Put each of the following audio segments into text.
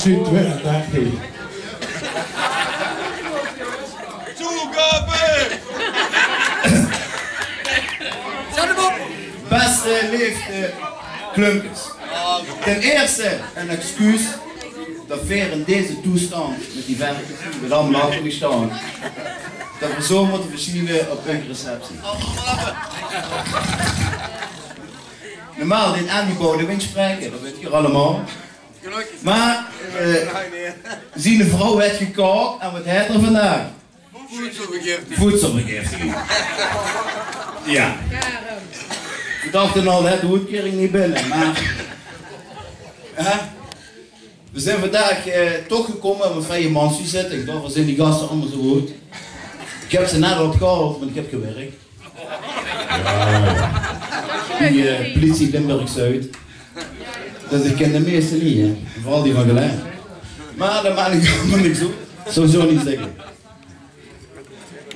1932. Toegabe! Zet hem op! Beste liefde klumpjes. Ten eerste een excuus dat weer in deze toestand met die werkers met allemaal achter me staan. Dat we zo moeten verschijnen op een receptie. Normaal dit Andy Bodewin spreken, dat weet je allemaal. Maar we zien een vrouw werd gekookt en wat heeft er vandaag? Voedselvergiftiging. Voedselvergiftiging. Ja. We dachten al, hè, de goedkering niet binnen, maar... we zijn vandaag toch gekomen op een vrije mansvisit. Ik dacht, waar zijn die gasten allemaal zo goed? Ik heb ze net opgehaald, want ik heb gewerkt. Die politie Limburg-Zuid. Dus ik ken de meeste niet, hè. Vooral die van Gelijk. Maar dat maakt helemaal niks op. Sowieso niet zeggen.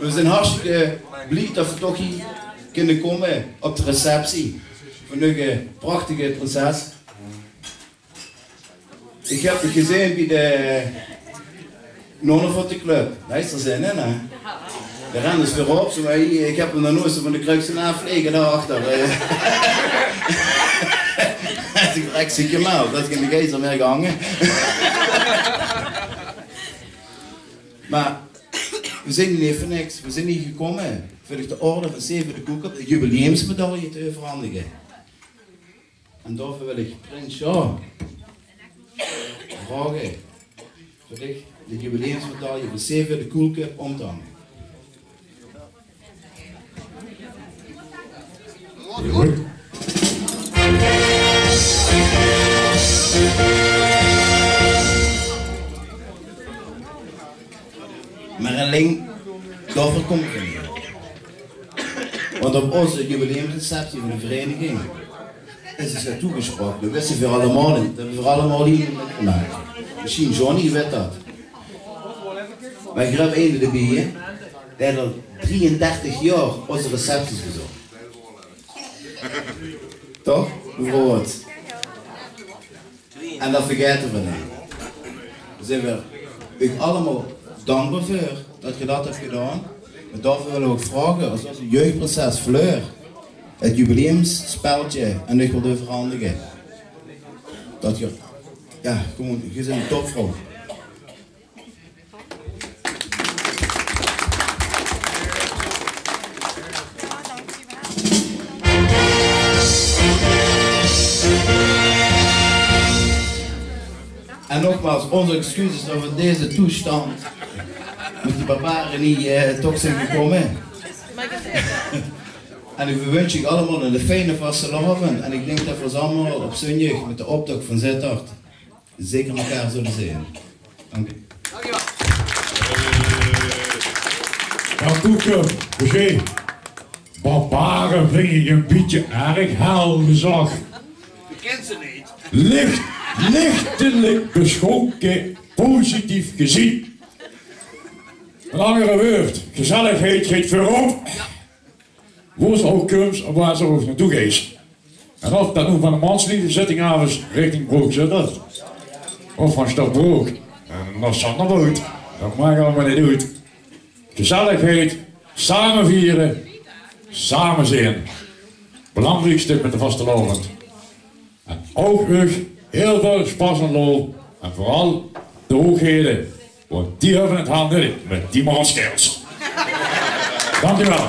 We zijn hartstikke blij dat we toch hier kunnen komen op de receptie. Van een prachtige prinses. Ik heb het gezien bij de Nonnenfotoclub. Luister zijn, hè? De rennen is weer op. Ik heb hem dan nooit zo van de kruikse aanvliegen daarachter. Ik krijg ziek hem uit, dat ik in de geest al meer gehangen. Maar we zijn niet even niks. We zijn niet gekomen voor de orde van 7 de Koek op de jubileumsmedaille te overhandigen. En daarvoor wil ik Prins Jean vragen voor de jubileumsmedaille van 7 de Koelcup om te hangen. Goed. Maar alleen daarvoor kom ik niet. Want op onze jubileumreceptie van de vereniging is het toegesproken. Dat wisten we allemaal niet. Dat hebben we allemaal hier gemaakt. Misschien Johnny weet dat. Maar ik heb een erbij, die heeft al 33 jaar onze recepties verzorgd. Toch? Bijvoorbeeld. En dat vergeten we niet. Daar zijn we u allemaal dankbaar voor dat je dat hebt gedaan. Maar daarvoor willen we ook vragen, als onze jeugdprinses Fleur het jubileumsspeltje en ik wil overhandigen. Dat je, ja, gewoon, je bent een topvrouw. En nogmaals, onze excuses dat we in deze toestand met die barbaren niet toch zijn gekomen. En ik wens je allemaal een fijne vastelavond. En ik denk dat we ons allemaal op zondag met de optocht van Sittard zeker elkaar zullen zien. Dank u. Dankjewel. Ja, Koeken, begin. Barbaren vind ik een beetje erg hel gezag. Je kent ze niet. Lichtelijk beschonken, positief gezien. Een andere woord, gezelligheid geeft voorop. Waar ze ook komt en waar ze ook naartoe gaat. En of dat nu van de mansliefdezitting af is richting Broek Sittard. Of van Stadbroek. En naar Sanderboot. Dat maakt allemaal niet uit. Gezelligheid, samen vieren, samen zijn. Belangrijkste met de vastelavond. En ook weer heel veel spas en lol. En vooral de hoogheden. Want die hebben het handen met die manskels. Dankjewel.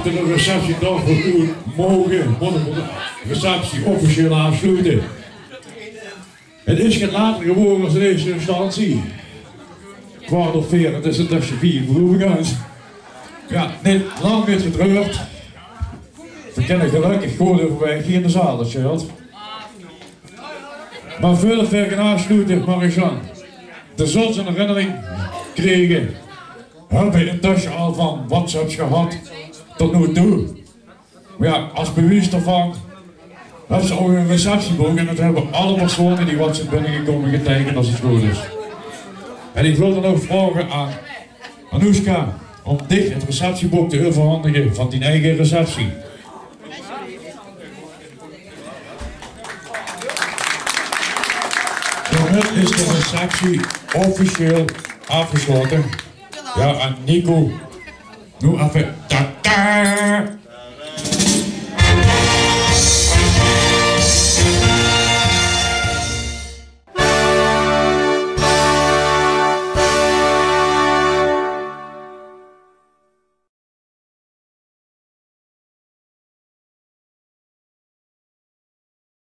achter de receptietafel toe mogen de receptie officieel afsluiten. Het is geen later geworden als in eerste instantie. 3:15, het is een tasje 4 vroegers. Ja, niet lang meer gedreurd. We kennen gelukkig gewoon overweg hier in de zaal, dat je had. Maar voordat we gaan afsluiten, Marijan, de zotse herinnering kregen. Heb je een tasje al van WhatsApps gehad tot nu toe? Maar ja, als bewijs daarvan hebben ze ook een receptieboek en dat hebben alle personen die WhatsApp binnengekomen getekend als het goed is. En ik wil dan ook vragen aan Anoushka om dit het receptieboek te overhandigen van die eigen receptie. Daarmee is de receptie officieel afgesloten. Ja, en Nico, doe even ta-ta.